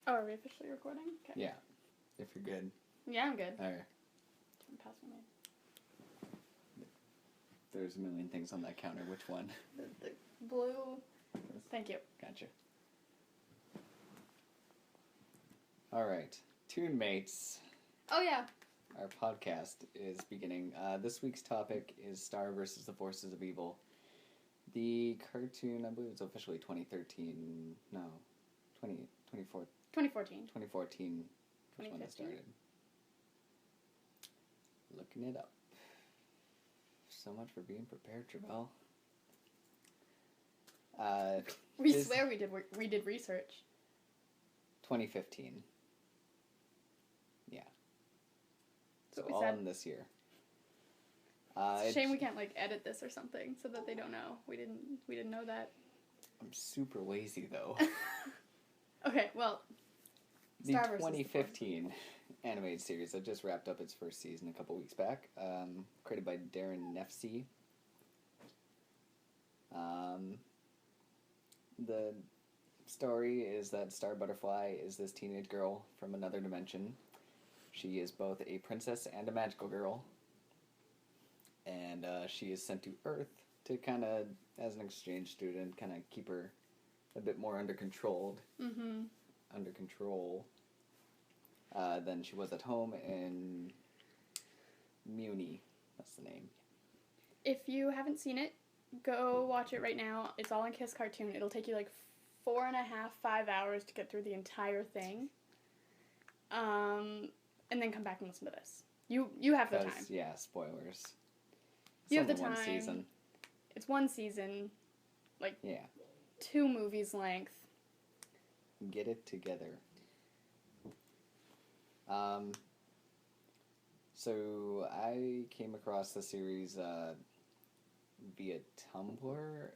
Oh, are we officially recording? Okay. Yeah, if you're good. Yeah, I'm good. All right. Pass me There's a million things on that counter. Which one? the blue. Thank you. Gotcha. All right. Toon-Mates, Oh, yeah. our podcast, is beginning. This week's topic is Star versus the Forces of Evil. The cartoon, I believe it's officially 2013. No. 2014. 2014. Was when it started. Looking it up. So much for being prepared, Travell. We swear we did research. 2015. Yeah. So all in this year. It's a shame we can't edit this or something so that they don't know. We didn't know that. I'm super lazy though. Okay, well. The 2015 animated series that just wrapped up its first season a couple weeks back, created by Darren Nefsey. The story is that Star Butterfly is this teenage girl from another dimension. She is both a princess and a magical girl. And she is sent to Earth to kind of, as an exchange student, kind of keep her a bit more under control than she was at home in Muni. That's the name. If you haven't seen it, go watch it right now. It's all in Kiss Cartoon. It'll take you 4.5, 5 hours to get through the entire thing. And then come back and listen to this. You have the time. Yeah, spoilers. You have the time. One season. It's one season. Yeah. 2 movies length. Get it together. So I came across the series via Tumblr.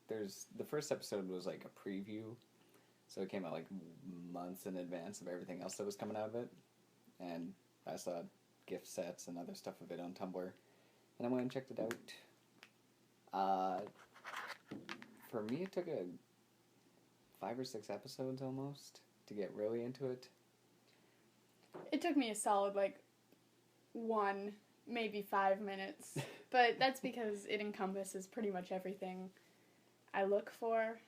The first episode was a preview, so it came out months in advance of everything else that was coming out of it, and I saw gift sets and other stuff of it on Tumblr, and I went and checked it out. For me, it took 5 or 6 episodes almost to get really into it. It took me a solid 1, maybe 5 minutes, but that's because it encompasses pretty much everything I look for.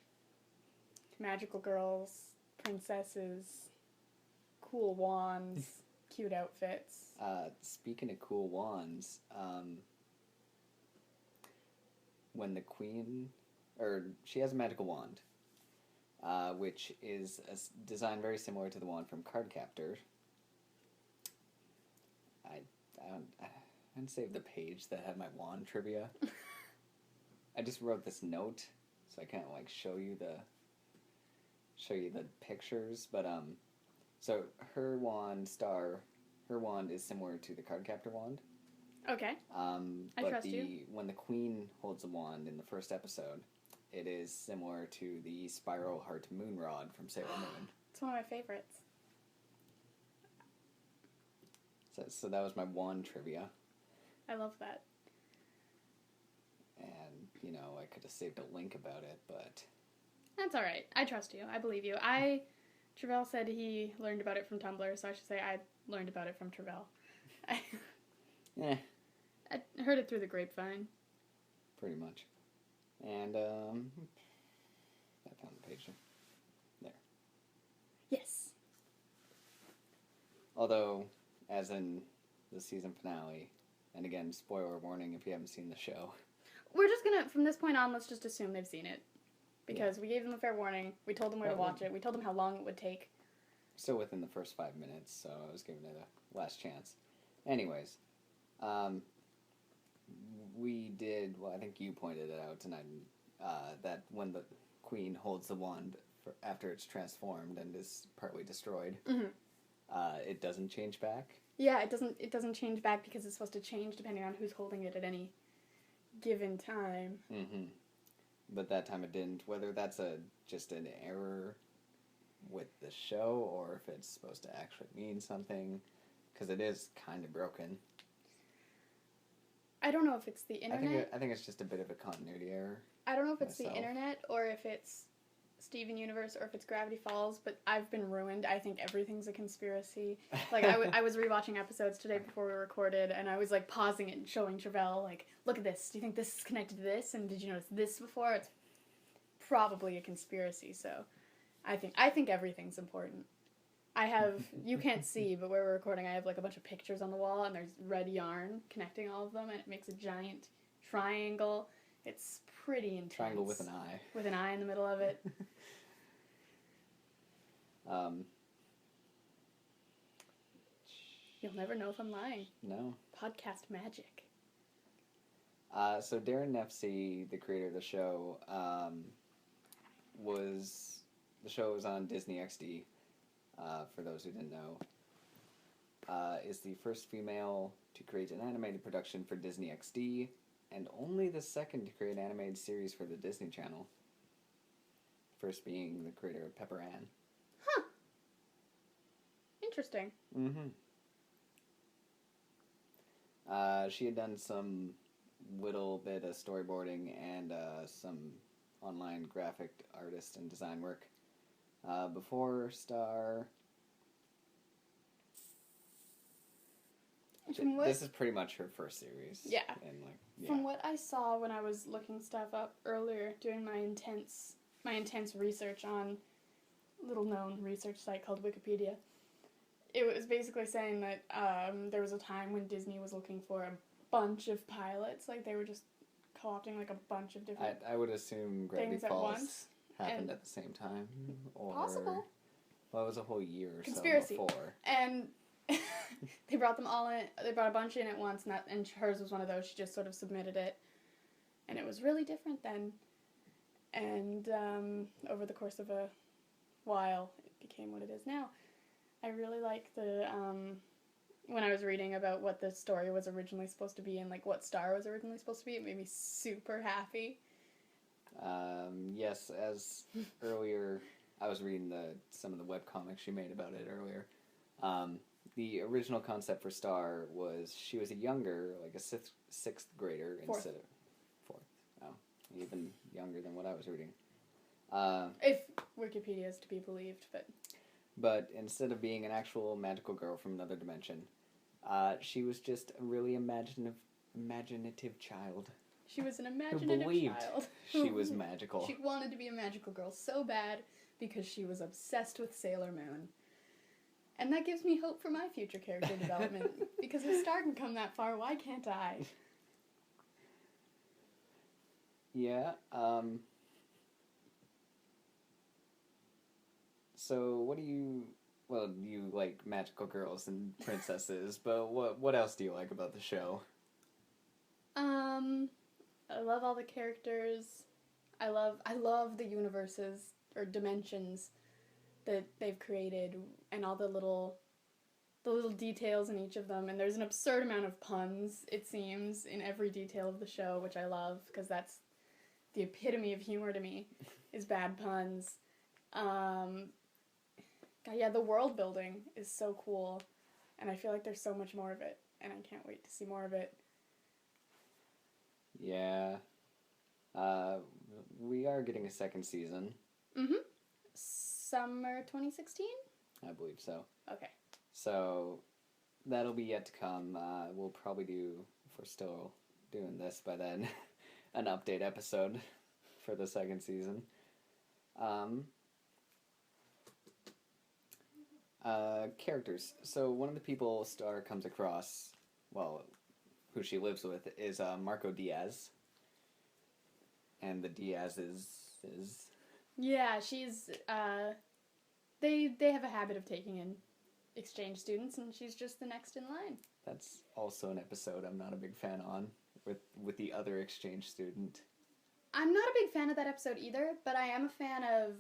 Magical girls, princesses, cool wands, cute outfits. Speaking of cool wands, when the queen, she has a magical wand, which is a design very similar to the wand from Cardcaptor. I didn't save the page that had my wand trivia. I just wrote this note so I can't show you the pictures, but so her wand is similar to the Cardcaptor wand. Okay. I trust you. When the queen holds a wand in the first episode, it is similar to the Spiral Heart Moonrod from Sailor Moon. It's one of my favorites. So that was my wand trivia. I love that. And, I could have saved a link about it, but... That's alright. I trust you. I believe you. Travell said he learned about it from Tumblr, so I should say I learned about it from Travell. I heard it through the grapevine. Pretty much. And, I found the page there. Yes. Although, as in the season finale, and again, spoiler warning if you haven't seen the show. We're just gonna, from this point on, let's just assume they've seen it. Because we gave them a fair warning, we told them where to watch it, we told them how long it would take. Still within the first 5 minutes, so I was giving it a last chance. Anyways, we did, I think you pointed it out tonight, that when the queen holds the wand after it's transformed and is partly destroyed, it doesn't change back. Yeah, it doesn't change back because it's supposed to change depending on who's holding it at any given time. Mm-hmm. But that time it didn't. Whether that's just an error with the show or if it's supposed to actually mean something, because it is kind of broken. I don't know if it's the internet. I think it's just a bit of a continuity error. I don't know if it's the internet or if it's Steven Universe or if it's Gravity Falls, but I've been ruined. I think everything's a conspiracy. Like, I was rewatching episodes today before we recorded, and I was, like, pausing it and showing Travell, like, look at this. Do you think this is connected to this? And did you notice this before? It's probably a conspiracy, so I think everything's important. I have, you can't see, but where we're recording, I have, like, a bunch of pictures on the wall, and there's red yarn connecting all of them, and it makes a giant triangle. It's pretty intense. Triangle with an eye. With an eye in the middle of it. You'll never know if I'm lying. No. Podcast magic. So Darren Nefsey, the creator of the show, the show was on Disney XD, for those who didn't know. Is the first female to create an animated production for Disney XD, and only the second to create an animated series for the Disney Channel. First being the creator of Pepper Ann. Huh. Interesting. Mm-hmm. She had done some little bit of storyboarding and some online graphic artist and design work before Star. This is pretty much her first series. Yeah. And From what I saw when I was looking stuff up earlier, doing my intense research on a little-known research site called Wikipedia, it was basically saying that there was a time when Disney was looking for a bunch of pilots. Like, they were just co-opting, like, a bunch of different I would assume Gravity things at Falls once. happened at the same time. Or, possible. Well, it was a whole year or Conspiracy. so before. And they brought them all in. They brought a bunch in at once, and hers was one of those. She just sort of submitted it, and it was really different then. And over the course of a while, it became what it is now. I really like the when I was reading about what the story was originally supposed to be and like what Star was originally supposed to be. It made me super happy. Yes, as earlier, I was reading some of the webcomics she made about it earlier. The original concept for Star was she was a younger, like a sixth grader instead of fourth. Oh, even younger than what I was reading. If Wikipedia is to be believed, But instead of being an actual magical girl from another dimension, she was just a really imaginative child. She was an imaginative who believed child. She was magical. She wanted to be a magical girl so bad because she was obsessed with Sailor Moon. And that gives me hope for my future character development. Because if Star can come that far, why can't I? Yeah, So, what do you... Well, you like magical girls and princesses, but what else do you like about the show? I love all the characters. I love the universes, or dimensions, that they've created, and all the little details in each of them, and there's an absurd amount of puns, it seems, in every detail of the show, which I love, because that's the epitome of humor to me, is bad puns. God, yeah, the world building is so cool, and I feel like there's so much more of it, and I can't wait to see more of it. Yeah. We are getting a second season. Mm-hmm. Summer 2016? I believe so. Okay. So, that'll be yet to come. We'll probably do, if we're still doing this by then, an update episode for the second season. Characters. So, one of the people Star comes across, well, who she lives with, is Marco Diaz. And the Diaz is... Yeah, she's, they have a habit of taking in exchange students, and she's just the next in line. That's also an episode I'm not a big fan on, with the other exchange student. I'm not a big fan of that episode either, but I am a fan of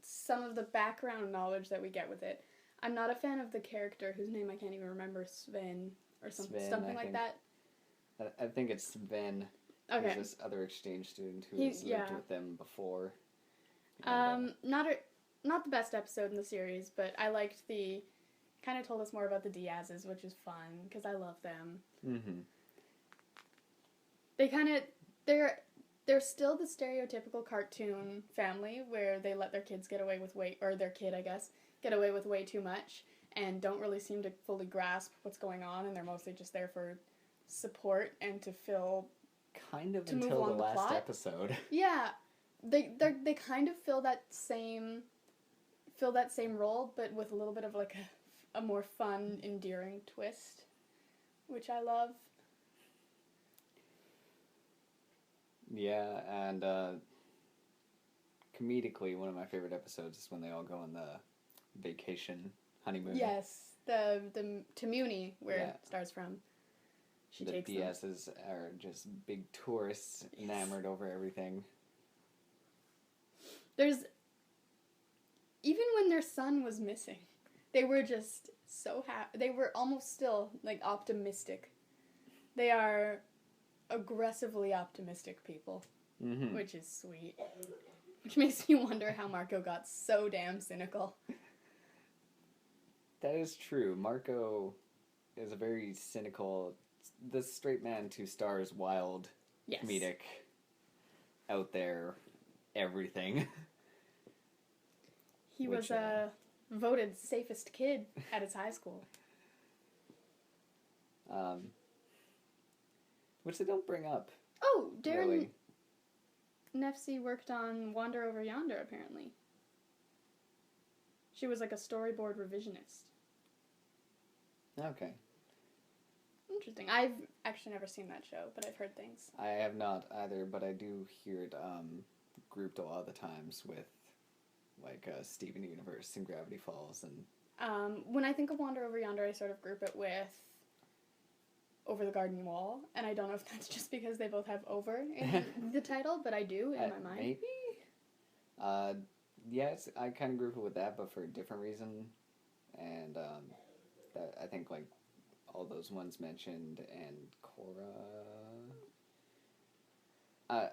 some of the background knowledge that we get with it. I'm not a fan of the character whose name I can't even remember, Sven, or something like that. I think it's Sven. Okay. Who's this other exchange student who has lived with them before. Not the best episode in the series, but I liked kind of told us more about the Diazes, which is fun, because I love them. Mm-hmm. they're still the stereotypical cartoon family where they let their kids get away with or their kid, I guess, get away with way too much and don't really seem to fully grasp what's going on, and they're mostly just there for support and to fill... Kind of to move until the along the last plot. episode. Yeah. They kind of fill that same role, but with a little bit of like a more fun, endearing twist, which I love. Yeah, and comedically, one of my favorite episodes is when they all go on the vacation honeymoon. Yes, the Toon-Mates, where Yeah. it starts from. She The takes BSs are just big tourists, enamored over everything. There's... Even when their son was missing, they were just so happy. They were almost still, like, optimistic. They are aggressively optimistic people, Mm-hmm. which is sweet. Which makes me wonder how Marco got so damn cynical. That is true. Marco is a very cynical, the straight man to stars wild, Yes. comedic, out there, everything. He Which, was voted safest kid at his high school. Which they don't bring up. Oh, Darren Really. Nefsey worked on Wander Over Yonder, apparently. She was like a storyboard revisionist. Okay. Interesting. I've actually never seen that show, but I've heard things. I have not either, but I do hear it grouped a lot of the times with like Steven Universe and Gravity Falls and When I think of Wander Over Yonder, I sort of group it with Over the Garden Wall, and I don't know if that's just because they both have over in the title, but I do in my mind. Maybe. Yes, I kind of group it with that, but for a different reason. And that, I think like all those ones mentioned and Korra.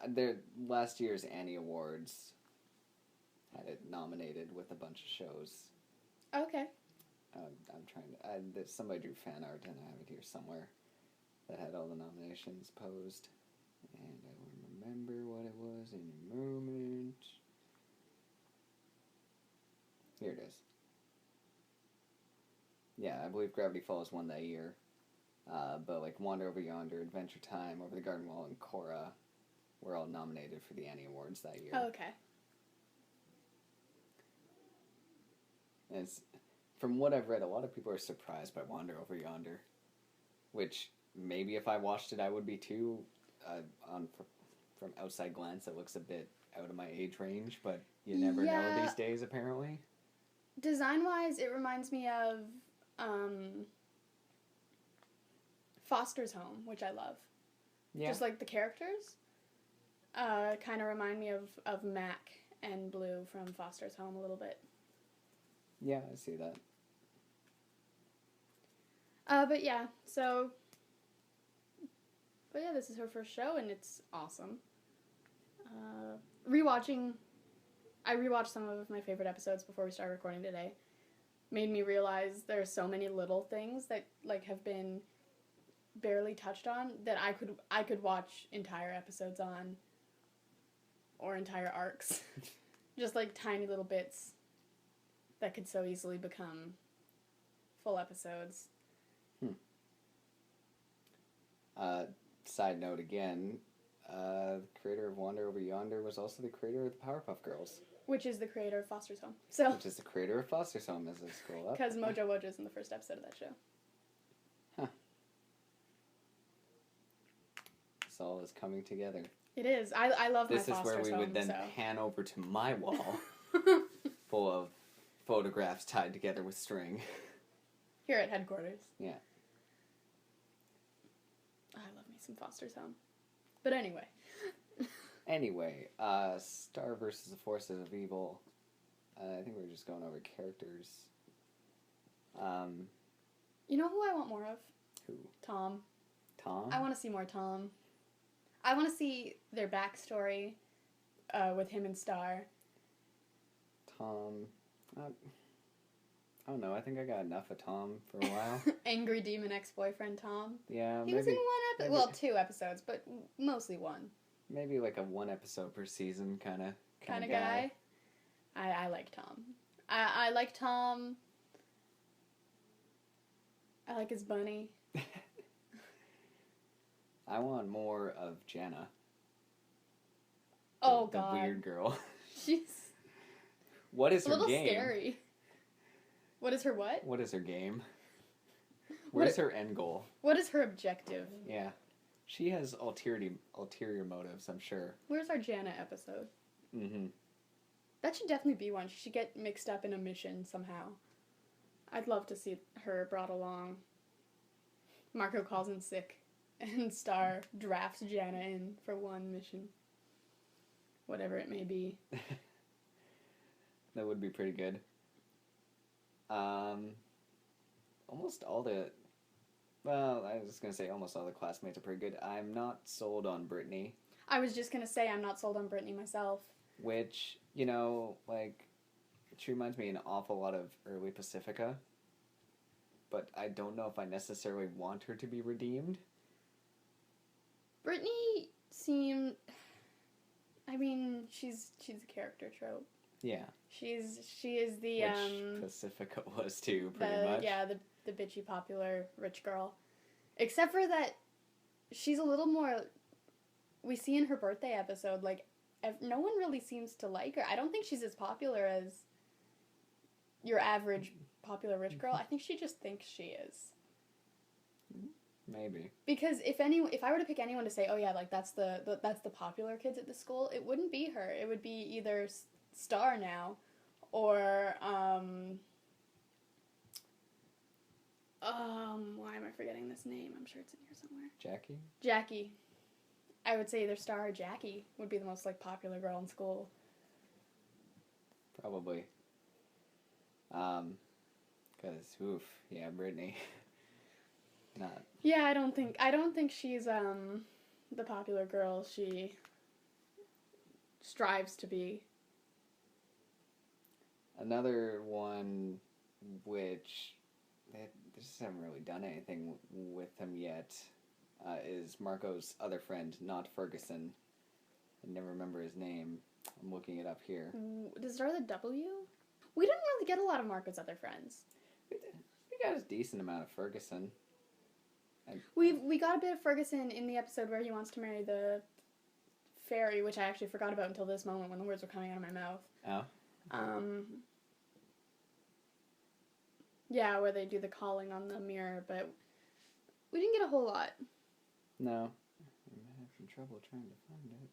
Their last year's Annie Awards had it nominated with a bunch of shows. Okay. I'm trying to... somebody drew fan art, and I have it here somewhere, that had all the nominations posed. And I will remember what it was in a moment. Here it is. Yeah, I believe Gravity Falls won that year. But like Wander Over Yonder, Adventure Time, Over the Garden Wall, and Korra were all nominated for the Annie Awards that year. Oh, okay. And it's, from what I've read, a lot of people are surprised by Wander Over Yonder, which maybe if I watched it, I would be too. From outside glance, it looks a bit out of my age range, but you never know these days, apparently. Design-wise, it reminds me of Foster's Home, which I love. Yeah. Just like the characters, kind of remind me of Mac and Blue from Foster's Home a little bit. Yeah, I see that. But yeah, this is her first show, and it's awesome. I rewatched some of my favorite episodes before we started recording today. Made me realize there are so many little things that like have been barely touched on that I could watch entire episodes on, or entire arcs. Just like tiny little bits that could so easily become full episodes. Side note again, the creator of Wander Over Yonder was also the creator of the Powerpuff Girls. Which is the creator of Foster's Home. So. Which is the creator of Foster's Home, as I scroll up. Because Mojo Wojo's in the first episode of that show. Huh. This all is coming together. It is. I love my Foster's Home. This is where we would then pan over to my wall, full of photographs tied together with string. Here at headquarters. Yeah. I love me some Foster's Home. But anyway. Star versus the Forces of Evil. I think we're just going over characters. You know who I want more of? Who? Tom. Tom? I want to see more Tom. I want to see their backstory with him and Star. Tom. I don't know. I think I got enough of Tom for a while. Angry demon ex-boyfriend Tom. Yeah, He was in one episode. Well, 2 episodes, but mostly one. maybe like a one episode per season kind of guy. I like Tom. I like Tom. I like his bunny. I want more of Jana. Oh, the God. weird girl. She's... What is her game? A little scary. What is her what? What is her game? Where's her end goal? What is her objective? Yeah. She has ulterior motives, I'm sure. Where's our Jana episode? Mm-hmm. That should definitely be one. She should get mixed up in a mission somehow. I'd love to see her brought along. Marco calls in sick, and Star drafts Jana in for one mission. Whatever it may be. That would be pretty good. Almost all the... Well, I was going to say almost all the classmates are pretty good. I'm not sold on Brittany. I was just going to say I'm not sold on Brittany myself. Which, you know, like, she reminds me an awful lot of early Pacifica. But I don't know if I necessarily want her to be redeemed. Brittany seemed... I mean, she's a character trope. Yeah. She is the... Which Pacifica was too, pretty much. Yeah, the bitchy, popular, rich girl. Except for that she's a little more... We see in her birthday episode, like, no one really seems to like her. I don't think she's as popular as your average popular rich girl. I think she just thinks she is. Maybe. Because if I were to pick anyone to say, oh yeah, like that's the popular kids at the school, it wouldn't be her. It would be either Star now, or why am I forgetting this name? I'm sure it's in here somewhere. Jackie. I would say either Star or Jackie would be the most like popular girl in school. Probably. Yeah, Brittany. Not. Yeah, I don't think she's the popular girl she strives to be. Another one which they just haven't really done anything with him yet is Marco's other friend, not Ferguson. I never remember his name. I'm looking it up here. Does it start with a W? We didn't really get a lot of Marco's other friends. We got a decent amount of Ferguson. We got a bit of Ferguson in the episode where he wants to marry the fairy, which I actually forgot about until this moment when the words were coming out of my mouth. Oh. Yeah, where they do the calling on the mirror, but we didn't get a whole lot. No. I'm having trouble trying to find it.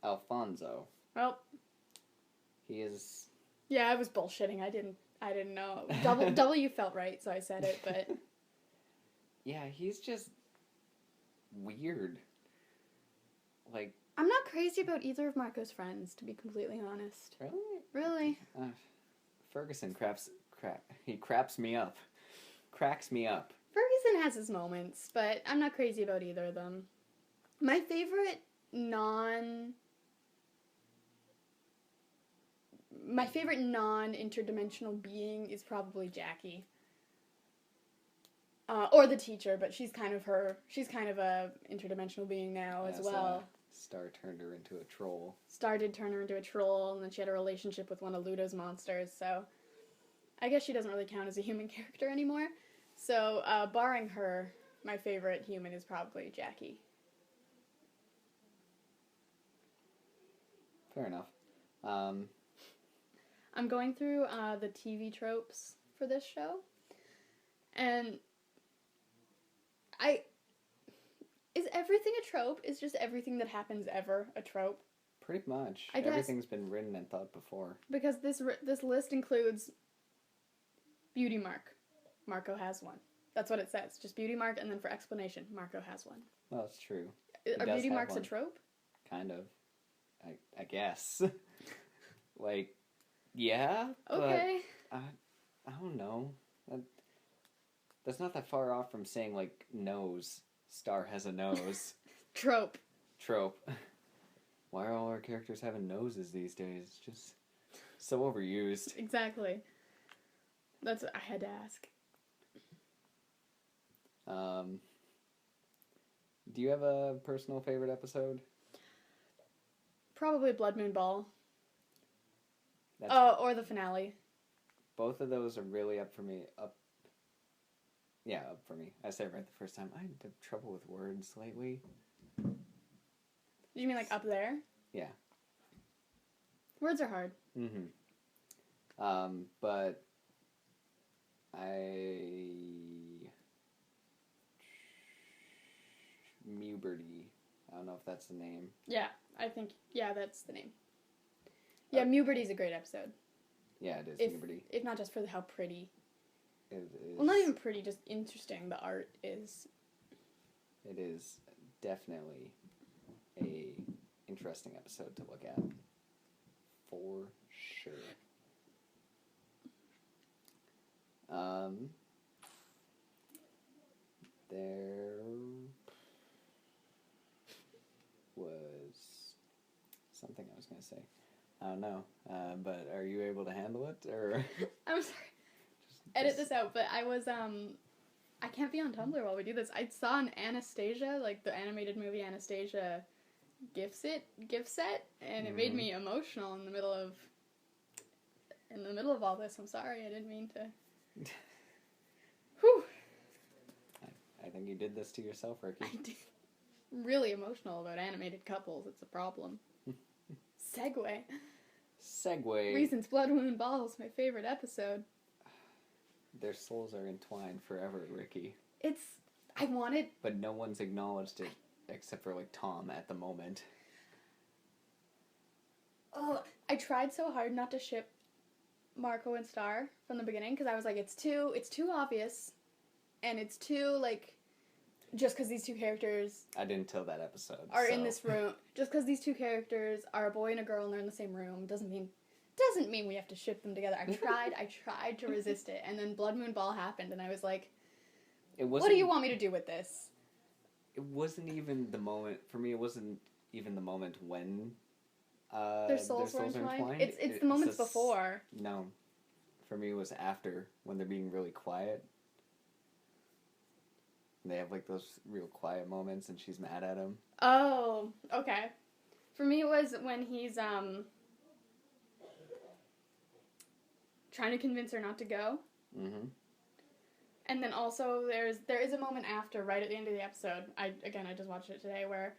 Alfonso. Well. He is... Yeah, I was bullshitting. I didn't know. W felt right, so I said it, but... Yeah, he's just weird. Like... I'm not crazy about either of Marco's friends, to be completely honest. Really? Really? Ferguson craps me up. Cracks me up. Ferguson has his moments, but I'm not crazy about either of them. My favorite non-interdimensional being is probably Jackie. Or the teacher, but she's kind of a interdimensional being now as well. Star turned her into a troll. Star did turn her into a troll, and then she had a relationship with one of Ludo's monsters, so I guess she doesn't really count as a human character anymore. So, barring her, my favorite human is probably Jackie. Fair enough. I'm going through the TV tropes for this show, and is everything a trope? Is just everything that happens ever a trope? Pretty much. I guess, everything's been written and thought before. Because this list includes beauty mark. Marco has one. That's what it says. Just beauty mark, and then for explanation, Marco has one. Well, it's true. Are beauty marks a trope? Kind of. I guess. Like, yeah. Okay. But I don't know. That's not that far off from saying, like, nose. Star has a nose. Trope. Why are all our characters having noses these days? It's just so overused. Exactly. That's what I had to ask. Do you have a personal favorite episode? Probably Blood Moon Ball. That's, Or the finale. both of those are really up for me. Up for me. I said it right the first time. I have trouble with words lately. You mean like up there? Yeah. Words are hard. Mm-hmm. But Muberty. I don't know if that's the name. Yeah, I think, that's the name. Yeah, Muberty's a great episode. Yeah, it is Muberty. If not just for how pretty. It is. Well, not even pretty, just interesting the art is. It is definitely a interesting episode to look at. For sure. There was something I was going to say. I don't know. But are you able to handle it, or? I'm sorry. Edit this out, but I was, I can't be on Tumblr while we do this. I saw an Anastasia, like the animated movie Anastasia gift set, and it made me emotional in the middle of all this. I'm sorry, I didn't mean to. Whew. I think you did this to yourself, Ricki. I did. Really emotional about animated couples. It's a problem. Segue. Reasons Blood Moon Ball is my favorite episode. Their souls are entwined forever, Ricki. But no one's acknowledged it except for, like, Tom at the moment. Oh, I tried so hard not to ship Marco and Star from the beginning, because I was like, it's too obvious, and it's too, like, just because these two characters... I didn't tell that episode. ...are in this room. Just because these two characters are a boy and a girl and they're in the same room doesn't mean we have to ship them together. I tried to resist it, and then Blood Moon Ball happened, and I was like, what do you want me to do with this? It wasn't even the moment, for me, it wasn't even the moment when their souls were entwined. It's the moments before. No. For me, it was after, when they're being really quiet. And they have, like, those real quiet moments, and she's mad at him. Oh, okay. For me, it was when he's, trying to convince her not to go. Mm-hmm. And then also there is a moment after, right at the end of the episode, I just watched it today, where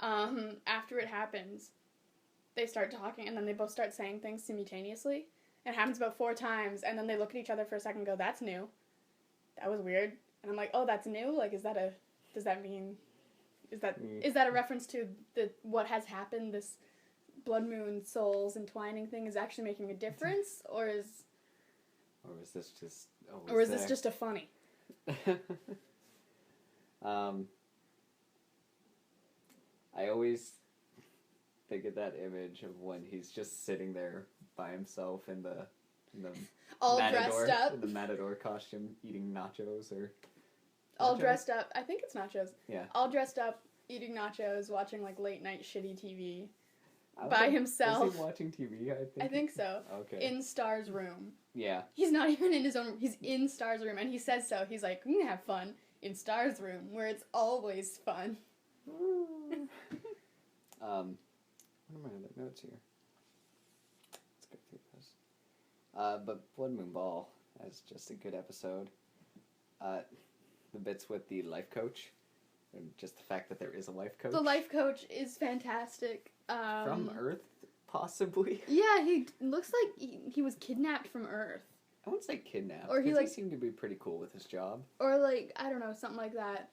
after it happens, they start talking, and then they both start saying things simultaneously. It happens about 4 times, and then they look at each other for a second and go, that's new. That was weird. And I'm like, oh, that's new? Like, is that a reference to what has happened, this Blood Moon souls entwining thing is actually making a difference? Or is this just... Or is this just a funny? I always think of that image of when he's just sitting there by himself in the all matador, dressed up in the matador costume, eating nachos or... All dressed up. I think it's nachos. Yeah. All dressed up, eating nachos, watching, like, late night shitty TV by himself. Is he watching TV, I think so. Okay. In Star's room. Yeah. He's not even in his own room. He's in Star's room, and he says so. He's like, we can have fun in Star's room, where it's always fun. What are my other notes here? Let's go through this. But Blood Moon Ball is just a good episode. The bits with the life coach, and just the fact that there is a life coach. The life coach is fantastic. From Earth, possibly? Yeah, he looks like he was kidnapped from Earth. I wouldn't say kidnapped, or he seemed to be pretty cool with his job. Or, like, I don't know, something like that.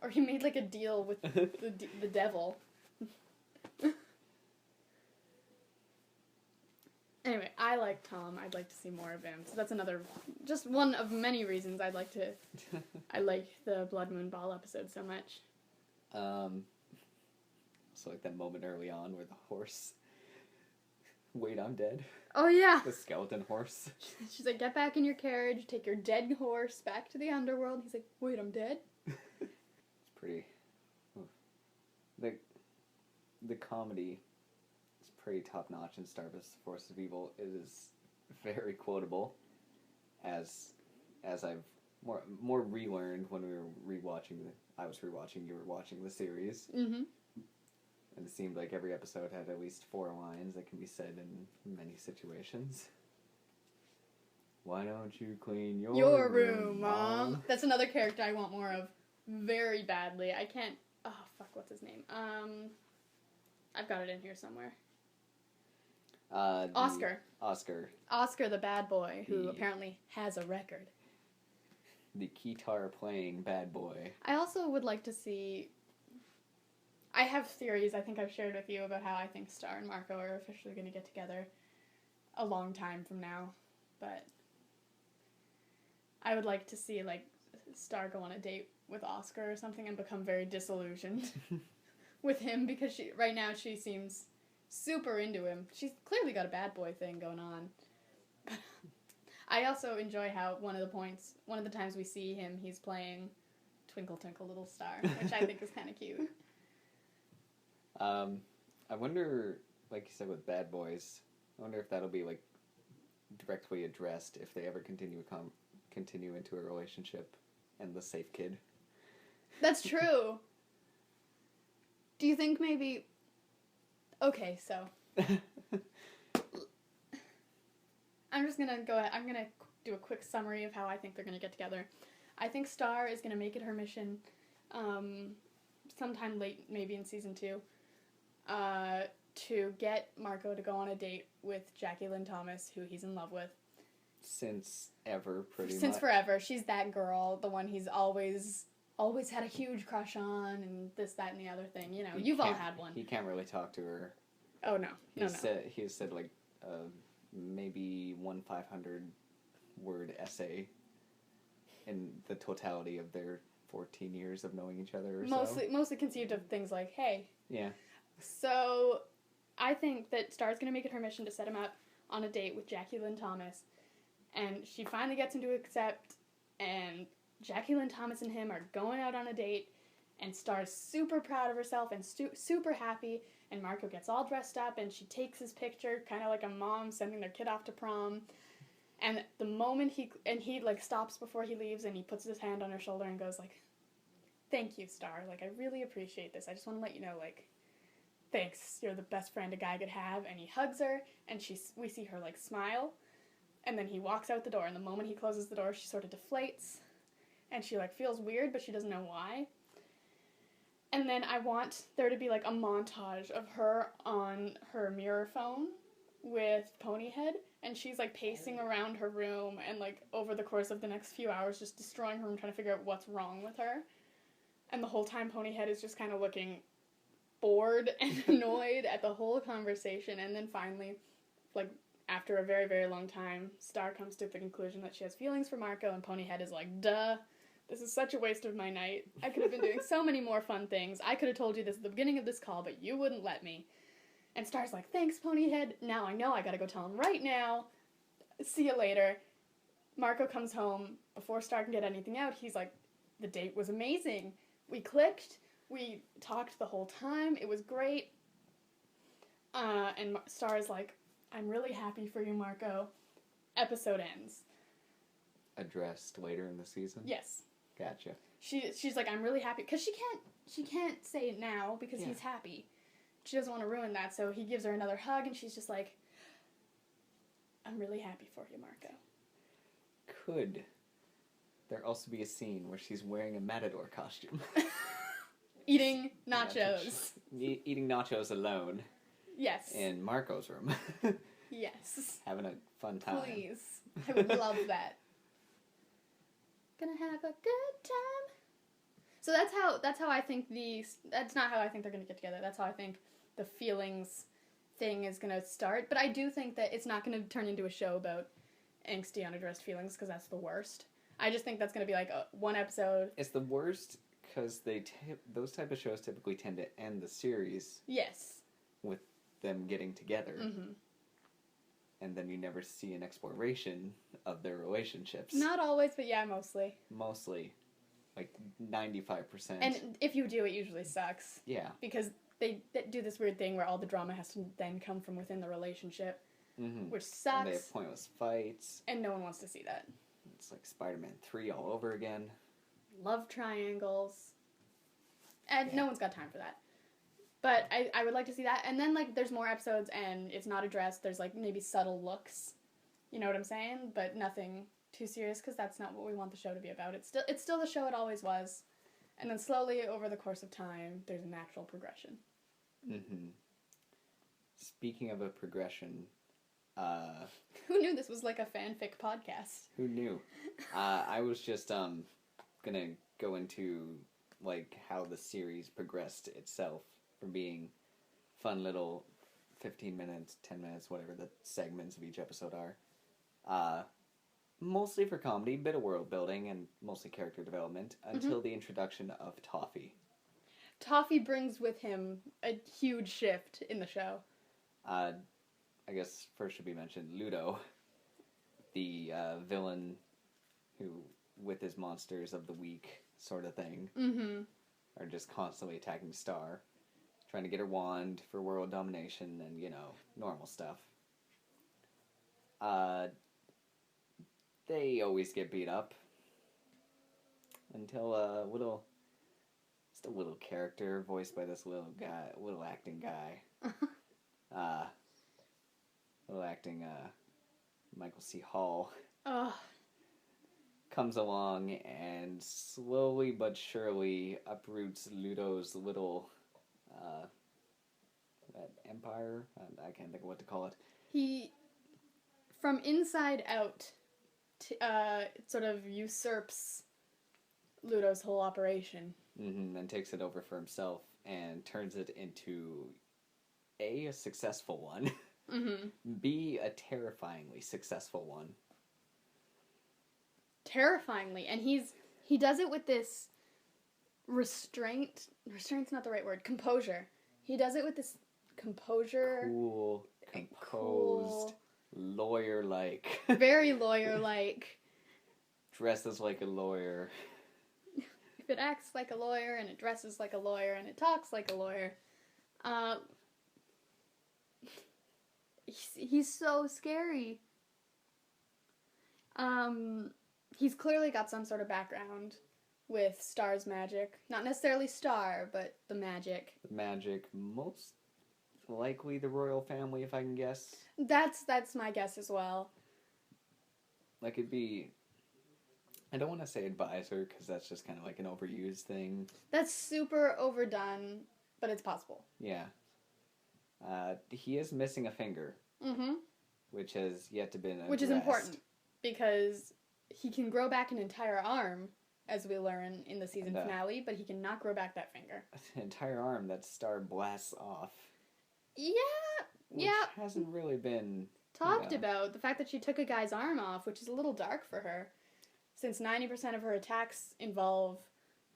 Or he made, like, a deal with the devil. Anyway, I like Tom. I'd like to see more of him. So that's just one of many reasons I like the Blood Moon Ball episode so much. So like that moment early on where the horse... Wait, I'm dead. Oh, yeah. The skeleton horse. She's like, get back in your carriage, take your dead horse back to the underworld. He's like, wait, I'm dead? It's pretty... The comedy is pretty top-notch in Star vs. Force of Evil. It is very quotable, as I've more relearned when we were rewatching I was rewatching, you were watching the series. Mm-hmm. And it seemed like every episode had at least 4 lines that can be said in many situations. Why don't you clean your room, Mom? That's another character I want more of very badly. I can't... Oh, fuck, what's his name? I've got it in here somewhere. Oscar. Oscar, the bad boy, who apparently has a record. The guitar-playing bad boy. I also would like to see... I have theories I think I've shared with you about how I think Star and Marco are officially going to get together a long time from now. But I would like to see, like, Star go on a date with Oscar or something and become very disillusioned with him, because right now she seems super into him. She's clearly got a bad boy thing going on. I also enjoy how one of the times we see him, he's playing Twinkle Twinkle Little Star, which I think is kind of cute. I wonder, like you said with bad boys, I wonder if that'll be, like, directly addressed if they ever continue into a relationship and the safe kid. That's true. Do you think maybe... Okay, so... I'm just gonna go ahead. I'm gonna do a quick summary of how I think they're gonna get together. I think Star is gonna make it her mission, sometime late, maybe in season 2, to get Marco to go on a date with Jackie Lynn Thomas, who he's in love with. Since ever, Since forever. She's that girl, the one he's always had a huge crush on, and this, that, and the other thing. You know, you've all had one. He can't really talk to her. Oh, no. He said like, maybe 500-word essay in the totality of their 14 years of knowing each other or Mostly conceived of things like, hey. Yeah. So, I think that Star's going to make it her mission to set him up on a date with Jackie Lynn Thomas. And she finally gets him to accept, and Jackie Lynn Thomas and him are going out on a date, and Star's super proud of herself and super happy, and Marco gets all dressed up, and she takes his picture, kind of like a mom sending their kid off to prom. And the moment he like stops before he leaves, and he puts his hand on her shoulder and goes like, "Thank you, Star. Like, I really appreciate this. I just want to let you know, like, thanks. You're the best friend a guy could have." And he hugs her, and we see her like smile. And then he walks out the door, and the moment he closes the door, she sort of deflates, and she, like, feels weird, but she doesn't know why. And then I want there to be, like, a montage of her on her mirror phone with Ponyhead, and she's, like, pacing around her room, and, like, over the course of the next few hours, just destroying her room, trying to figure out what's wrong with her. And the whole time, Ponyhead is just kind of looking bored and annoyed at the whole conversation, and then finally, like, after a very, very long time, Star comes to the conclusion that she has feelings for Marco, and Ponyhead is like, duh, this is such a waste of my night. I could have been doing so many more fun things. I could have told you this at the beginning of this call, but you wouldn't let me. And Star's like, thanks, Ponyhead. Now I know I gotta go tell him right now. See you later. Marco comes home. Before Star can get anything out, he's like, the date was amazing. We clicked. We talked the whole time. It was great. And Star's like, I'm really happy for you, Marco. Episode ends. Addressed later in the season? Yes. Gotcha. She's like, I'm really happy. Because she can't say it now because he's happy. She doesn't want to ruin that, so he gives her another hug, and she's just like, I'm really happy for you, Marco. Could there also be a scene where she's wearing a matador costume? Eating nachos. Eating nachos alone. Yes. In Marco's room. Yes. Having a fun time. Please. I would love that. Gonna have a good time. So that's how I think that's not how I think they're gonna get together. That's how I think the feelings thing is gonna start. But I do think that it's not gonna turn into a show about angsty, unaddressed feelings, because that's the worst. I just think that's gonna be like one episode. It's the worst because those type of shows typically tend to end the series. Yes. With them getting together. Mm-hmm. And then you never see an exploration of their relationships. Not always, but yeah, mostly. Mostly. Like 95%. And if you do, it usually sucks. Yeah. Because they do this weird thing where all the drama has to then come from within the relationship. Mm-hmm. Which sucks. And they have pointless fights. And no one wants to see that. It's like Spider-Man 3 all over again. Love triangles. And no one's got time for that. But I would like to see that. And then, like, there's more episodes and it's not addressed. There's, like, maybe subtle looks. You know what I'm saying? But nothing too serious, because that's not what we want the show to be about. It's still the show it always was. And then slowly, over the course of time, there's a natural progression. Mm-hmm. Speaking of a progression... Who knew this was like a fanfic podcast? Who knew? I was just gonna go into like how the series progressed itself from being fun little 15 minutes, 10 minutes, whatever the segments of each episode are. Mostly for comedy, bit of world building, and mostly character development, until the introduction of Toffee. Toffee brings with him a huge shift in the show. I guess first should be mentioned Ludo, the villain who, with his monsters of the week sort of thing, are just constantly attacking Star, trying to get her wand for world domination and, you know, normal stuff. They always get beat up until a little character voiced by this little acting guy. Michael C. Hall comes along and slowly but surely uproots Ludo's little empire. I can't think of what to call it. He, from inside out, sort of usurps Ludo's whole operation. And takes it over for himself and turns it into a successful one. B, a terrifyingly successful one. Terrifyingly. And he does it with this restraint's not the right word, composure. He does it with this composure. Cool, composed, lawyer-like. Very lawyer-like. Dresses like a lawyer. If it acts like a lawyer, and it dresses like a lawyer, and it talks like a lawyer. He's so scary. He's clearly got some sort of background with Star's magic. Not necessarily Star, but the magic. The magic, most likely the royal family, if I can guess. That's my guess as well. Like, it'd be... I don't want to say advisor, because that's just kind of like an overused thing. That's super overdone, but it's possible. Yeah. He is missing a finger. Which has yet to be addressed. Which is important, because he can grow back an entire arm, as we learn in the season finale, but he cannot grow back that finger. An entire arm that Star blasts off. Which hasn't really been... talked about. The fact that she took a guy's arm off, which is a little dark for her, since 90% of her attacks involve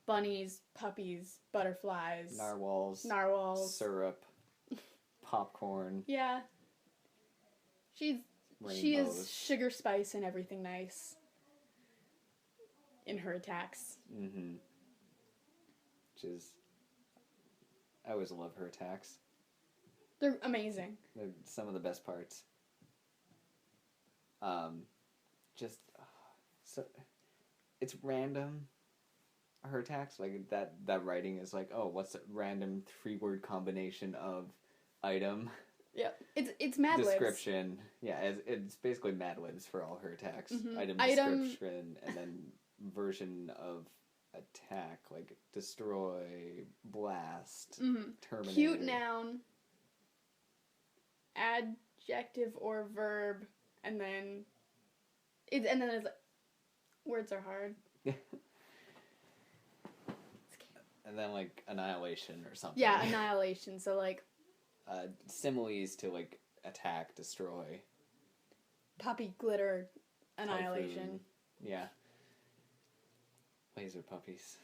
bunnies, puppies, butterflies, narwhals, syrup, popcorn. Yeah. She is sugar spice and everything nice in her attacks. Which is... I always love her attacks. They're amazing. They're some of the best parts. So it's random, her attacks. Like, that writing is like, oh, what's a random 3-word combination of item? Yeah, it's Mad Libs. Description. Yeah, it's basically Mad Libs for all her attacks. Item description, and then version of attack, like destroy, blast, terminate. Cute noun, adjective or verb, and then it's like, words are hard. And then like annihilation or something. Yeah, annihilation. So like similes to like attack, destroy. Puppy, glitter, annihilation. Typhoon. Yeah. Laser puppies.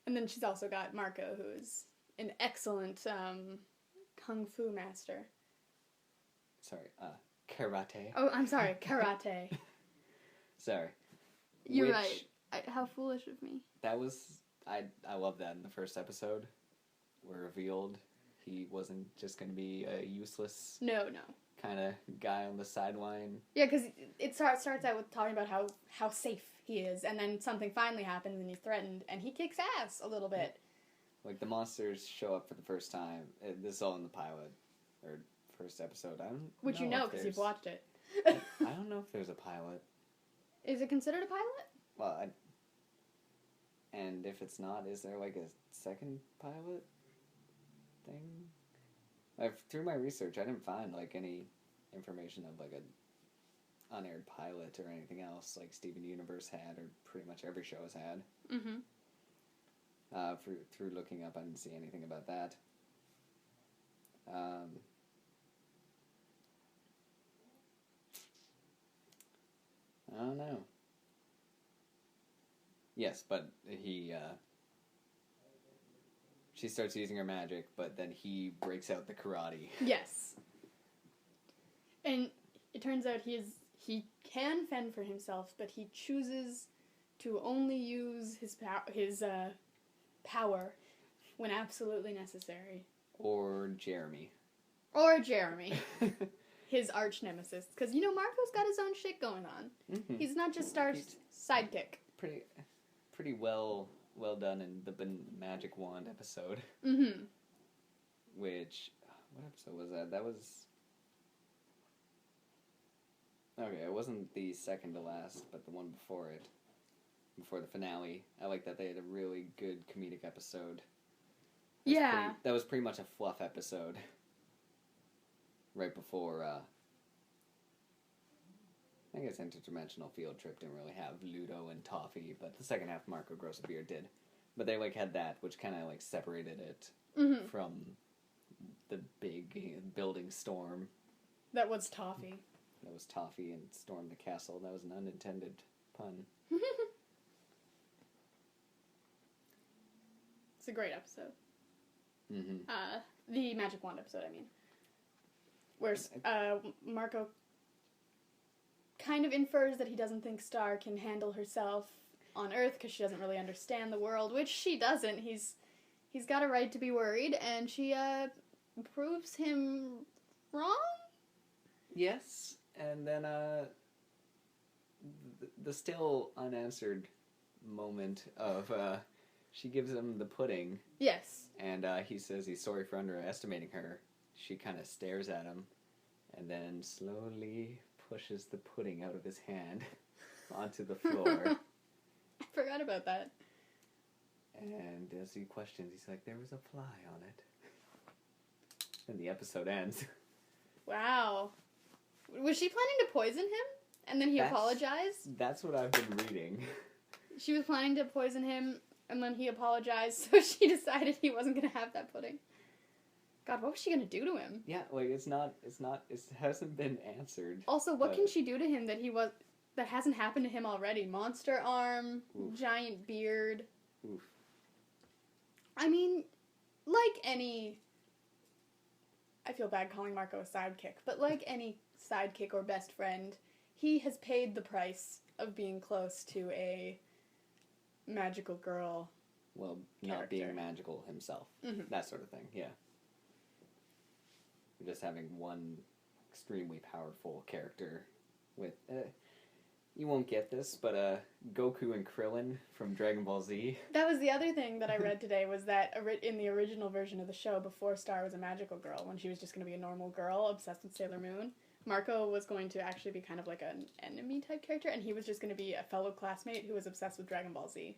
And then she's also got Marco, who is an excellent kung fu master. Sorry, karate. Oh, I'm sorry, karate. Sorry. You're right. How foolish of me. That was... I love that in the first episode. Where revealed he wasn't just going to be a useless... No. kind of guy on the sideline. Yeah, because it starts out with talking about how safe he is, and then something finally happens and he's threatened, and he kicks ass a little bit. like, the monsters show up for the first time. This is all in the pilot, or first episode. I don't Which know you know, if because you've there's- watched it. I don't know if there's a pilot. Is it considered a pilot? Well, and if it's not, is there, like, a second pilot thing? Through my research, I didn't find, like, any information of, like, a unaired pilot or anything else like Steven Universe had, or pretty much every show has had. Mm-hmm. Through looking up, I didn't see anything about that. I don't know. Yes, but she starts using her magic, but then he breaks out the karate. Yes. And it turns out he can fend for himself, but he chooses to only use his power when absolutely necessary. Or Jeremy. Or Jeremy, his arch nemesis. Because, Marco's got his own shit going on. Mm-hmm. He's not just Star's sidekick. Pretty well done in the Magic Wand episode. Mm-hmm. Which, what episode was that? That was... Okay, it wasn't the second to last, but the one before it. Before the finale. I like that they had a really good comedic episode. That was pretty much a fluff episode. Right before, I guess Interdimensional Field Trip didn't really have Ludo and Toffee, but the second half Marco Grows a Beard did. But they, had that, which kind of, separated it from the big building storm. That was Toffee. That was Toffee and stormed the castle. That was an unintended pun. It's a great episode. Mm-hmm. The Magic Wand episode, I mean. Where Marco kind of infers that he doesn't think Star can handle herself on Earth because she doesn't really understand the world, which she doesn't. He's got a right to be worried, and she proves him wrong? Yes, and then the still unanswered moment of she gives him the pudding. Yes. And he says he's sorry for underestimating her. She kind of stares at him and then slowly pushes the pudding out of his hand onto the floor. I forgot about that. And as he questions, he's like, there was a fly on it. And the episode ends. Wow. Was she planning to poison him? And then he apologized? That's what I've been reading. She was planning to poison him, and then he apologized, so she decided he wasn't going to have that pudding. God, what was she going to do to him? Yeah, it hasn't been answered. Also, what can she do to him that hasn't happened to him already? Monster arm, giant beard. Oof. I mean, like any... I feel bad calling Marco a sidekick, but like any sidekick or best friend, he has paid the price of being close to a magical girl. Well, not being magical himself. Mm-hmm. That sort of thing, yeah. Just having one extremely powerful character with... you won't get this, but Goku and Krillin from Dragon Ball Z. That was the other thing that I read today, was that in the original version of the show, before Star was a magical girl, when she was just going to be a normal girl obsessed with Sailor Moon, Marco was going to actually be kind of like an enemy-type character, and he was just going to be a fellow classmate who was obsessed with Dragon Ball Z.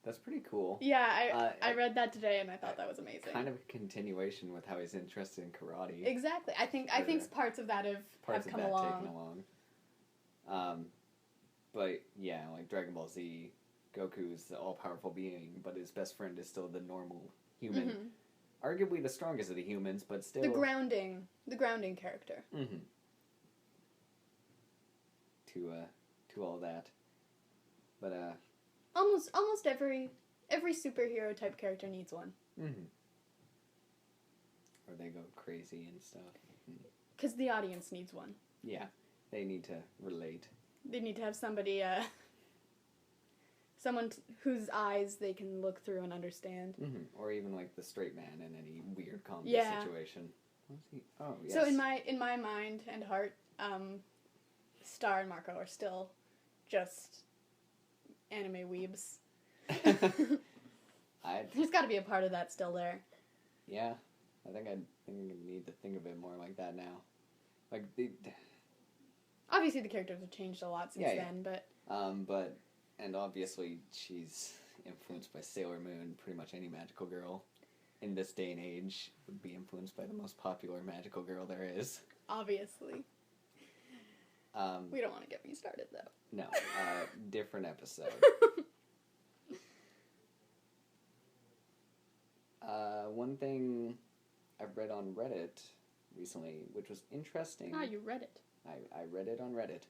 That's pretty cool. Yeah, I read that today, and I thought that was amazing. Kind of a continuation with how he's interested in karate. Exactly. I think parts of that have come along. Taken along. But yeah, like Dragon Ball Z, Goku's the all-powerful being, but his best friend is still the normal human. Mm-hmm. Arguably the strongest of the humans, but still... The grounding character. Mm-hmm. To all that. But, Almost every superhero type character needs one. Mm-hmm. Or they go crazy and stuff. Because the audience needs one. Yeah, they need to relate. They need to have somebody, someone whose eyes they can look through and understand. Mm-hmm. Or even like the straight man in any weird comedy situation. What's he? Oh, yes. So in my mind and heart, Star and Marco are still just anime weebs. There's got to be a part of that still there. Yeah, I think I need to think of it more like that now. Like obviously the characters have changed a lot since then, but and obviously she's influenced by Sailor Moon. Pretty much any magical girl in this day and age would be influenced by the most popular magical girl there is. Obviously. We don't want to get me started though. No, different episode. One thing I've read on Reddit recently, which was interesting. Ah, you read it. I read it on Reddit.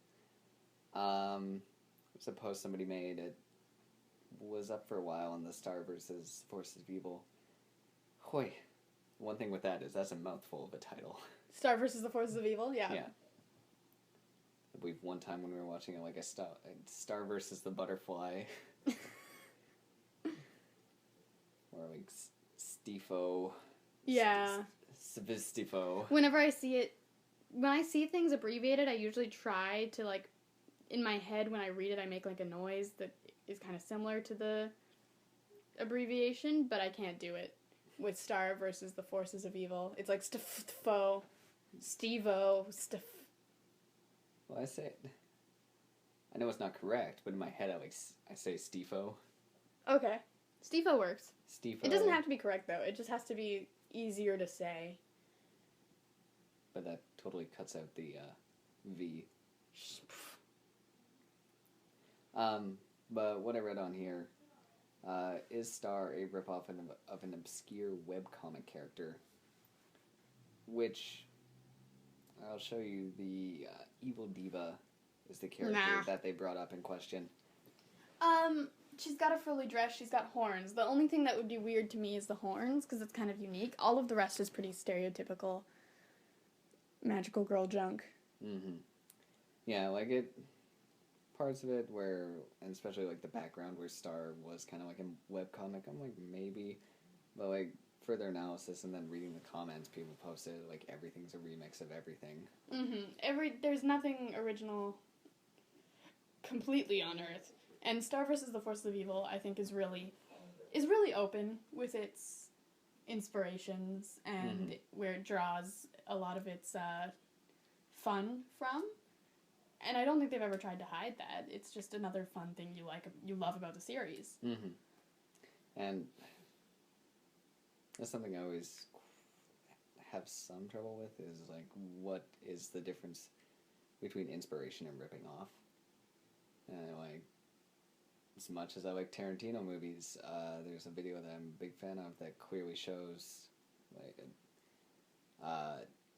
It's a post somebody made. It was up for a while on the Star versus Forces of Evil. Hoy. One thing with that is that's a mouthful of a title. Star versus the Forces of Evil? Yeah. Yeah. I believe one time when we were watching it, like a Star versus the Butterfly. Or like Stifo. Yeah. Savistifo. Whenever I see it, when I see things abbreviated, I usually try to, like, in my head, when I read it, I make, like, a noise that is kind of similar to the abbreviation, but I can't do it with Star versus the Forces of Evil. It's like Stifo, Stevo, Well, I know it's not correct, but in my head I say Stifo. Okay. Stifo works. Stifo. It doesn't have to be correct, though. It just has to be easier to say. But that totally cuts out the V. But what I read on here, is Star a ripoff of an obscure webcomic character? Which, I'll show you the Evil Diva is the character that they brought up in question. She's got a frilly dress, she's got horns. The only thing that would be weird to me is the horns, because it's kind of unique. All of the rest is pretty stereotypical magical girl junk. Mm-hmm. Yeah, like parts of it where, and especially like the background where Star was kind of like a webcomic, I'm like, maybe. But like, further analysis and then reading the comments people posted, like everything's a remix of everything. Mm-hmm. There's nothing original completely on Earth. And Star vs. the Forces of Evil, I think, is really open with its inspirations and where it draws a lot of its fun from. And I don't think they've ever tried to hide that. It's just another fun thing you love about the series. Mm-hmm. And that's something I always have some trouble with is, like, what is the difference between inspiration and ripping off? And, like, as much as I like Tarantino movies, there's a video that I'm a big fan of that clearly shows, like,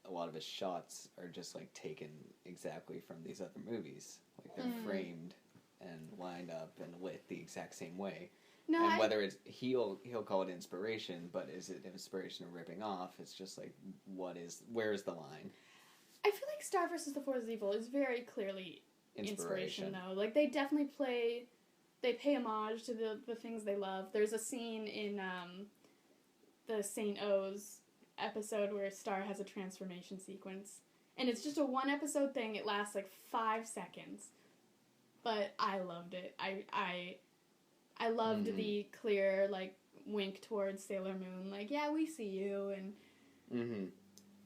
a lot of his shots are just, like, taken exactly from these other movies. Like, they're framed and lined up and lit the exact same way. No, and whether it's, he'll call it inspiration, but is it inspiration or ripping off? It's just, like, where's the line? I feel like Star vs. the Forces of Evil is very clearly inspiration, though. Like, they definitely pay homage to the things they love. There's a scene in the St. O's episode where Star has a transformation sequence. And it's just a one episode thing. It lasts like 5 seconds. But I loved it. I loved the clear, like, wink towards Sailor Moon. Like, yeah, we see you. And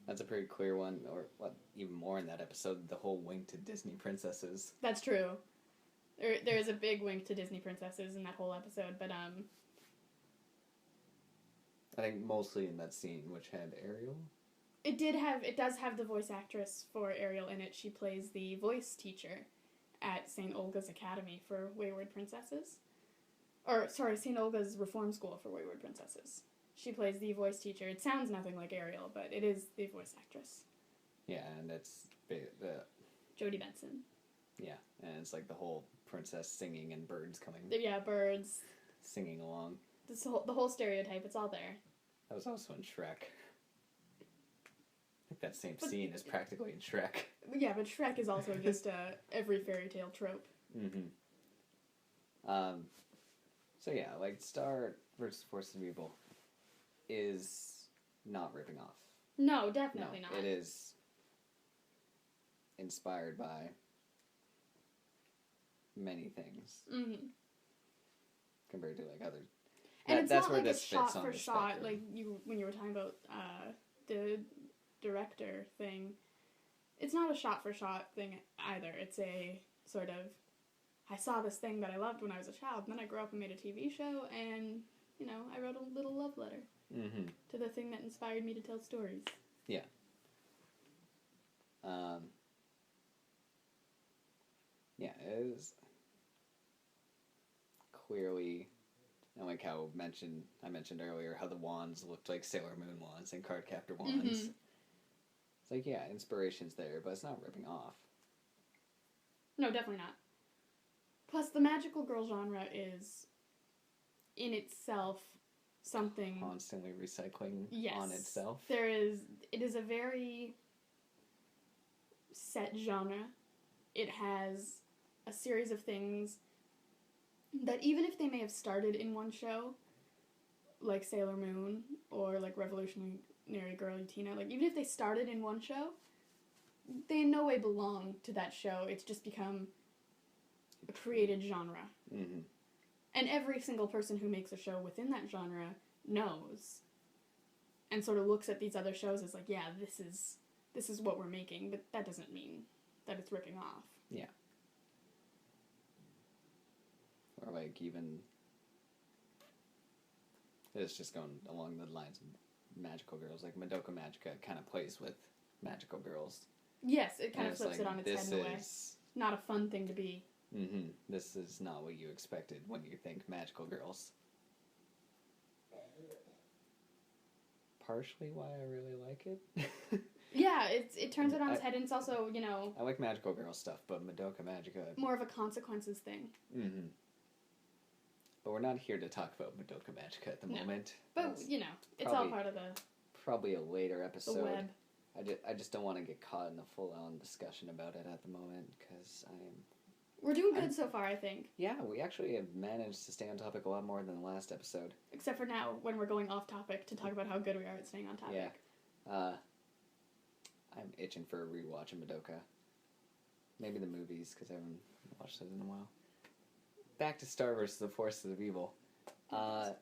That's a pretty clear one. Or what, even more in that episode, the whole wink to Disney princesses. That's true. There is a big wink to Disney princesses in that whole episode, but I think mostly in that scene, which had Ariel. It does have the voice actress for Ariel in it. She plays the voice teacher at St. Olga's Academy for Wayward Princesses. Or, sorry, St. Olga's Reform School for Wayward Princesses. She plays the voice teacher. It sounds nothing like Ariel, but it is the voice actress. Yeah, and it's the Jodie Benson. Yeah, and it's like the whole princess singing and birds coming. Yeah, birds. Singing along. The whole stereotype, it's all there. That was also in Shrek. I think that same scene is practically in Shrek. Yeah, but Shrek is also just every fairy tale trope. So yeah, like Star vs. Forces of Evil is not ripping off. No, definitely not. It is inspired by many things compared to like other. And it's that's not where like a this fits shot on for the shot, spectrum. like when you were talking about the director thing. It's not a shot for shot thing either. It's a sort of, I saw this thing that I loved when I was a child, and then I grew up and made a TV show, and, I wrote a little love letter to the thing that inspired me to tell stories. Yeah. Yeah, it is clearly, and like how I mentioned earlier how the wands looked like Sailor Moon wands and Cardcaptor wands. Mm-hmm. It's like, yeah, inspiration's there, but it's not ripping off. No, definitely not. Plus, the magical girl genre is, in itself, something... Constantly recycling on itself. It is a very set genre. It has a series of things that even if they may have started in one show, like Sailor Moon or like Revolutionary Girl Utina, like even if they started in one show, they in no way belong to that show. It's just become a created genre. Mm-hmm. And every single person who makes a show within that genre knows and sort of looks at these other shows as like, yeah, this is what we're making, but that doesn't mean that it's ripping off. Yeah. Or like even, it's just going along the lines of magical girls, like Madoka Magica kind of plays with magical girls. Yes, it kind of flips like, it on its head in a way. Not a fun thing to be. Mm-hmm. This is not what you expected when you think magical girls. Partially why I really like it. Yeah, it turns it on its head, and it's also, I like magical girl stuff, but Madoka Magica... more of a consequences thing. Mm-hmm. But we're not here to talk about Madoka Magica at the moment. But, it's all part of the... Probably a later episode. The web. I just don't want to get caught in a full-on discussion about it at the moment, because We're doing good so far, I think. Yeah, we actually have managed to stay on topic a lot more than the last episode. Except for now, when we're going off topic to talk about how good we are at staying on topic. Yeah. I'm itching for a rewatch of Madoka. Maybe the movies, because I haven't watched those in a while. Back to Star vs. the Forces of Evil. Just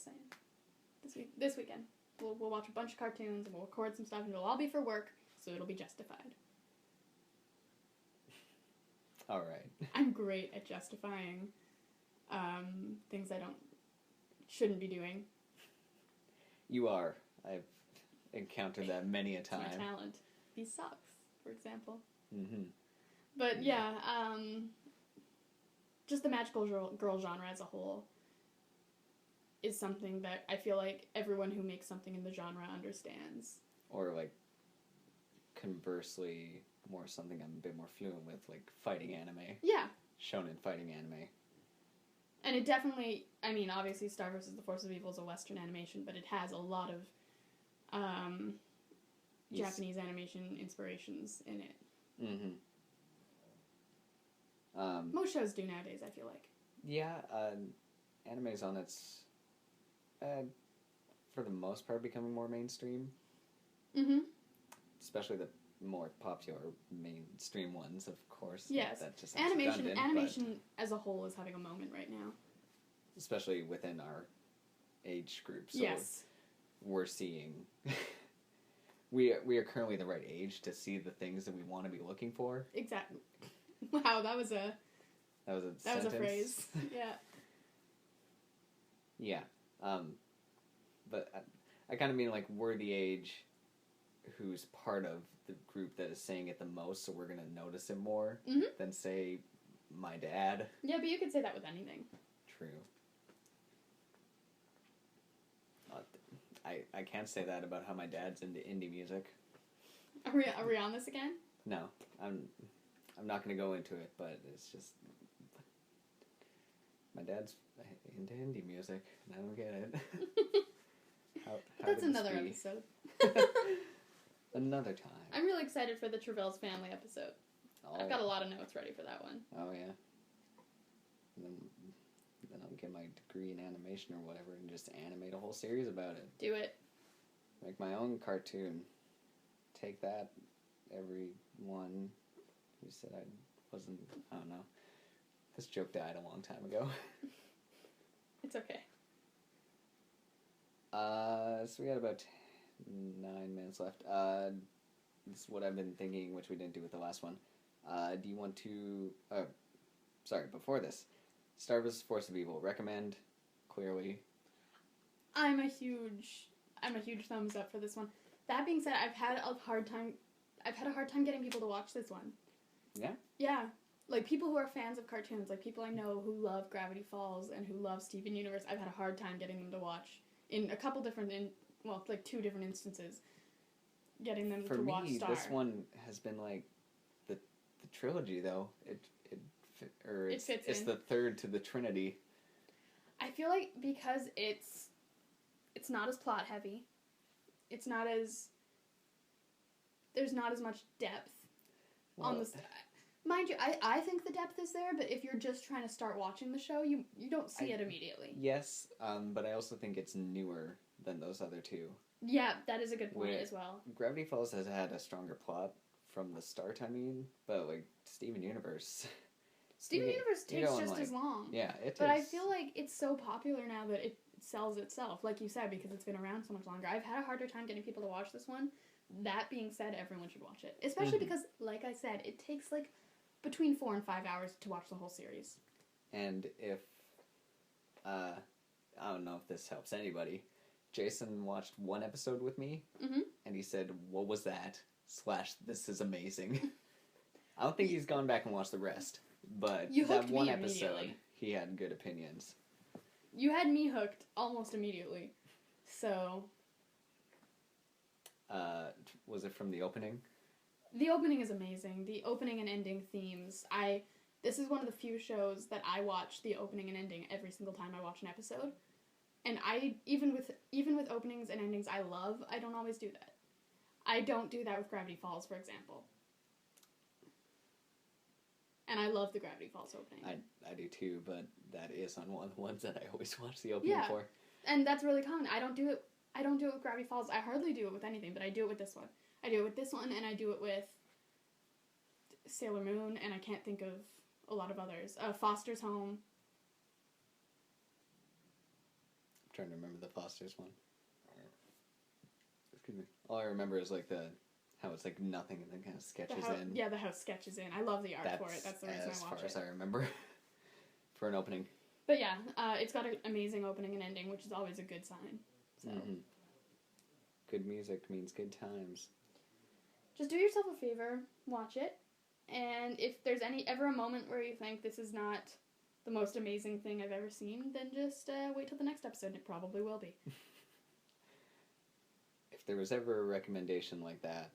saying. This weekend. We'll watch a bunch of cartoons, and we'll record some stuff, and it'll all be for work, so it'll be justified. All right. I'm great at justifying things I shouldn't be doing. You are. I've encountered that many a time. It's my talent. These socks, for example. Mm-hmm. But yeah, just the magical girl genre as a whole is something that I feel like everyone who makes something in the genre understands. Or like, conversely, more something I'm a bit more fluent with, like fighting anime. Yeah. Shonen fighting anime. And it definitely, obviously Star vs. the Force of Evil is a Western animation, but it has a lot of Japanese animation inspirations in it. Mm-hmm. Most shows do nowadays, I feel like. Yeah, anime's on its, for the most part, becoming more mainstream. Mm-hmm. Especially the more popular mainstream ones, of course. Yes. That just animation as a whole is having a moment right now. Especially within our age group. So yes. We're seeing... we are currently the right age to see the things that we want to be looking for. Exactly. Wow, that was a phrase. Yeah. Yeah. But I kind of mean like we're the age who's part of the group that is saying it the most, so we're going to notice it more than, say, my dad. Yeah, but you could say that with anything. True. I can't say that about how my dad's into indie music. Are we on this again? No, I'm not going to go into it, but it's just my dad's into indie music, and I don't get it. How that's another episode. Another time. I'm really excited for the Travell's family episode. I've got a lot of notes ready for that one. Oh yeah. And then I'll get my degree in animation or whatever and just animate a whole series about it. Do it. Make my own cartoon. Take that, everyone who said I don't know. This joke died a long time ago. It's okay. So we got about 9 minutes left. This is what I've been thinking, which we didn't do with the last one. Do you want to... sorry, before this. Star vs. Force of Evil. Recommend, clearly. I'm a huge thumbs up for this one. That being said, I've had a hard time getting people to watch this one. Yeah? Yeah. Like, people who are fans of cartoons, like, people I know who love Gravity Falls and who love Steven Universe, I've had a hard time getting them to watch in a couple different, like, 2 different instances, getting them to watch Star. For me, this one has been, like, the trilogy, though. It fits in. The third to the Trinity. I feel like because it's not as plot heavy, there's not as much depth on the... Mind you, I think the depth is there, but if you're just trying to start watching the show, you don't see it immediately. Yes, but I also think it's newer than those other 2. Yeah, that is a good point as well. Gravity Falls has had a stronger plot from the start, but, like, Steven Universe... Steven Universe takes just as long. Yeah, it takes... But I feel like it's so popular now that it sells itself, like you said, because it's been around so much longer. I've had a harder time getting people to watch this one. That being said, everyone should watch it. Especially because, like I said, it takes, like, between 4 and 5 hours to watch the whole series. And if... I don't know if this helps anybody. Jason watched 1 episode with me, and he said, "What was that?" / "This is amazing." I don't think he's gone back and watched the rest. But that 1 episode, he had good opinions. You had me hooked almost immediately. So... was it from the opening? The opening is amazing. The opening and ending themes. This is one of the few shows that I watch the opening and ending every single time I watch an episode. And even with openings and endings I love, I don't always do that. I don't do that with Gravity Falls, for example. And I love the Gravity Falls opening. I do too, but that is on one of the ones that I always watch the opening for. And that's really common. I don't do it with Gravity Falls. I hardly do it with anything, but I do it with this one. I do it with this one, and I do it with Sailor Moon, and I can't think of a lot of others. Foster's Home. I'm trying to remember the Foster's one. Excuse me. All I remember is like how it's like nothing and then kind of sketches in. Yeah, the house sketches in. I love the art for it. That's the reason I watch it. As far as I remember for an opening. But yeah, it's got an amazing opening and ending, which is always a good sign. So. Good music means good times. Just do yourself a favor, watch it, and if there's ever a moment where you think this is not the most amazing thing I've ever seen, then just wait till the next episode, and it probably will be. If there was ever a recommendation like that,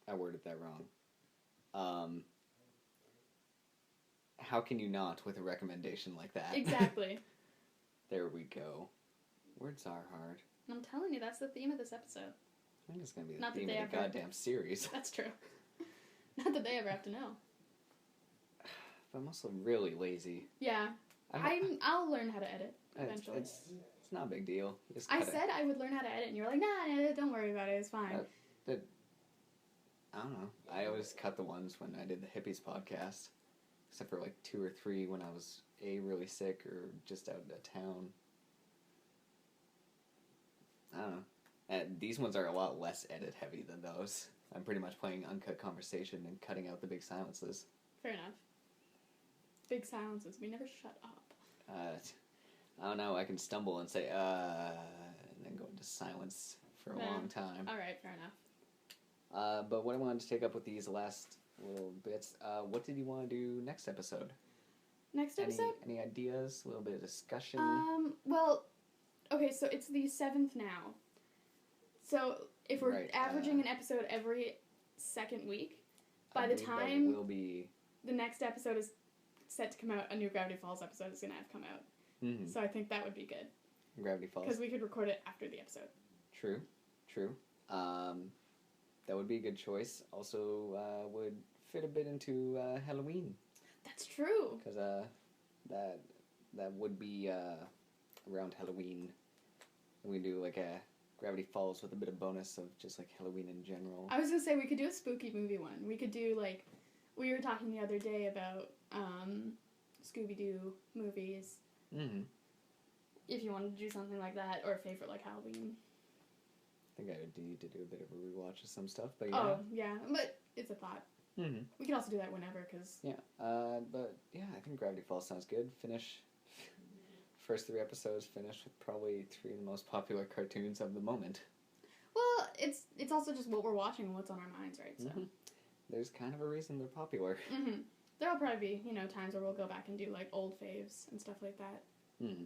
I worded that wrong. How can you not with a recommendation like that? Exactly. There we go. Words are hard. I'm telling you, that's the theme of this episode. I think it's going to be the theme of the goddamn series. That's true. Not that they ever have to know. But I'm also really lazy. Yeah. I'll learn how to edit eventually. It's not a big deal. I said I would learn how to edit, and you were like, nah, don't worry about it, it's fine. I don't know. I always cut the ones when I did the Hippies podcast. Except for like 2 or 3 when I was really sick or just out of town. I don't know. And these ones are a lot less edit heavy than those. I'm pretty much playing uncut conversation and cutting out the big silences. Fair enough. Big silences. We never shut up. I don't know. I can stumble and say, and then go into silence for a long time. Alright, fair enough. But what I wanted to take up with these last little bits, what did you want to do next episode? Next episode? Any ideas? A little bit of discussion? Well, okay, so it's the 7th now. So if we're averaging an episode every second week, by the time will be the next episode is set to come out, a new Gravity Falls episode is going to have come out. Mm-hmm. So I think that would be good. Gravity Falls. Because we could record it after the episode. True. That would be a good choice. Also, would fit a bit into Halloween. That's true. Because that would be around Halloween. We do like a Gravity Falls with a bit of bonus of just like Halloween in general. I was going to say we could do a spooky movie one. We could do we were talking the other day about Scooby-Doo movies. Mm-hmm. If you wanted to do something like that, or a favorite like Halloween. I think I would need to do a bit of a rewatch of some stuff, but yeah. Oh, yeah, but it's a thought. Mm-hmm. We could also do that whenever, because... Yeah, but yeah, I think Gravity Falls sounds good. First 3 episodes finished with probably 3 of the most popular cartoons of the moment. Well, it's also just what we're watching and what's on our minds, right? So There's kind of a reason they're popular. Mm-hmm. There'll probably be, times where we'll go back and do, like, old faves and stuff like that. Mm-hmm.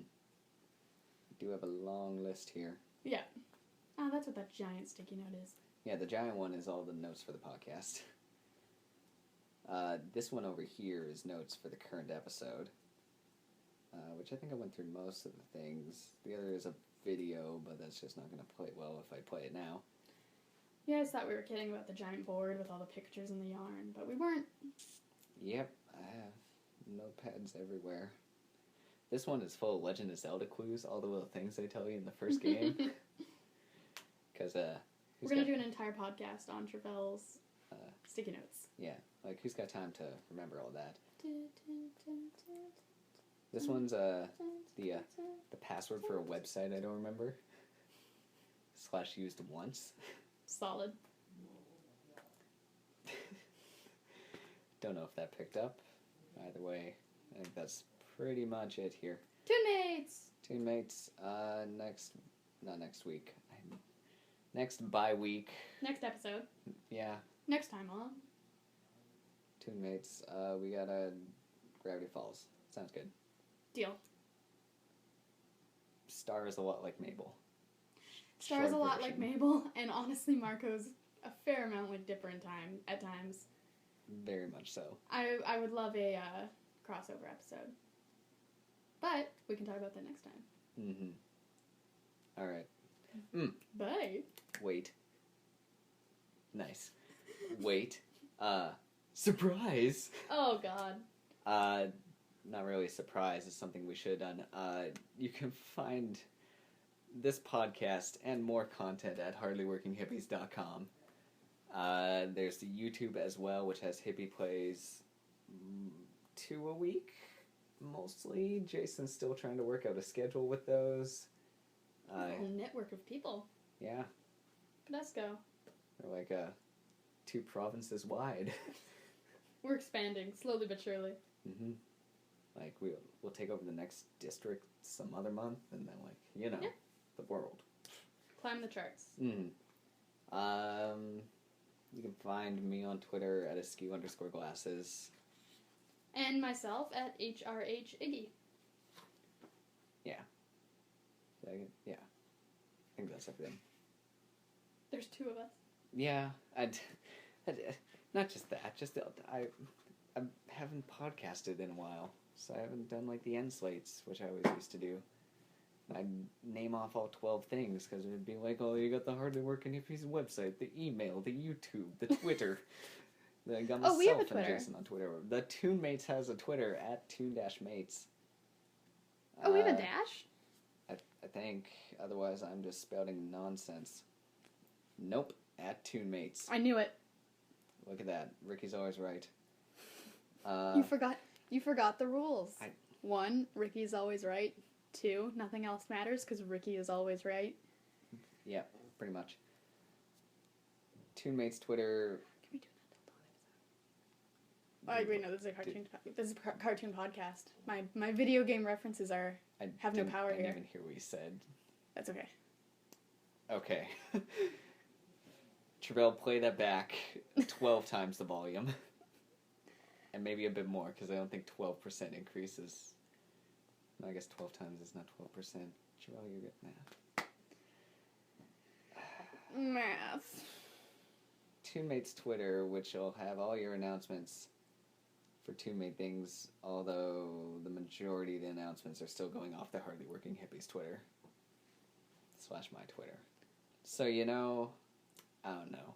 We do have a long list here. Yeah. Oh, that's what that giant sticky note is. Yeah, the giant one is all the notes for the podcast. This one over here is notes for the current episode, which I think I went through most of the things. The other is a video, but that's just not going to play well if I play it now. Yeah, I just thought we were kidding about the giant board with all the pictures and the yarn, but we weren't. Yep, I have notepads everywhere. This one is full of Legend of Zelda clues, all the little things they tell you in the first game. Because, we're going to do an entire podcast on Travell's sticky notes. Yeah, like, who's got time to remember all that? This one's, the password for a website I don't remember. / used once. Solid. Don't know if that picked up. Either way, I think that's pretty much it here. Toon-Mates! Toon-Mates, not next week. Next bye-week. Next episode. Yeah. Next time on. Toon-Mates, we got Gravity Falls. Sounds good. Deal. Star is a lot like Mabel. Star is a lot like Mabel, and honestly, Marco's a fair amount like Dipper at times. Very much so. I would love a crossover episode. But we can talk about that next time. Mm-hmm. All right. Bye. Wait. Nice. Wait. Surprise! Oh, God. Not really a surprise. It's something we should have done. You can find this podcast and more content at hardlyworkinghippies.com. There's the YouTube as well, which has Hippie Plays 2 a week, mostly. Jason's still trying to work out a schedule with those. A whole network of people. Yeah. Let's go. They're like 2 provinces wide. We're expanding, slowly but surely. Mm-hmm. Like, we'll take over the next district some other month, and then, like, the world. Climb the charts. Mm-hmm. You can find me on Twitter at askew_glasses. And myself at HRHIggy. Yeah. Yeah. I think that's everything. There's 2 of us. Yeah. Not just that. Just I haven't podcasted in a while, so I haven't done like the end slates, which I always used to do. I'd name off all 12 things because it'd be like, oh, you got the Hardly Working Hippies website, the email, the YouTube, the Twitter. I got myself we have a and Twitter. Jason on Twitter. The Toon-Mates has a Twitter at Toon-Mates. Oh, we have a dash? I think. Otherwise, I'm just spouting nonsense. Nope. At Toon-Mates. I knew it. Look at that. Ricky's always right. You forgot the rules. 1, Ricky's always right. 2, nothing else matters because Ricki is always right. Yeah, pretty much. Toon-Mates Twitter. Can we do that till wait, no, this is a cartoon. This is a cartoon podcast. My video game references have no power here. I didn't even hear what you said. That's okay. Okay. Travell, play that back 12 times the volume. And maybe a bit more, because I don't think 12% increases. I guess 12 times is not 12%. Travell, you're good at math. Math. Toon-Mates Twitter, which will have all your announcements for Toon-Mate things, although the majority of the announcements are still going off the Hardly Working Hippies Twitter. / my Twitter. So, I don't know.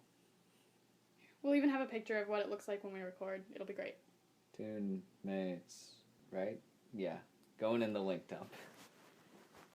We'll even have a picture of what it looks like when we record. It'll be great. Toon-Mates, right? Yeah. Going in the link dump.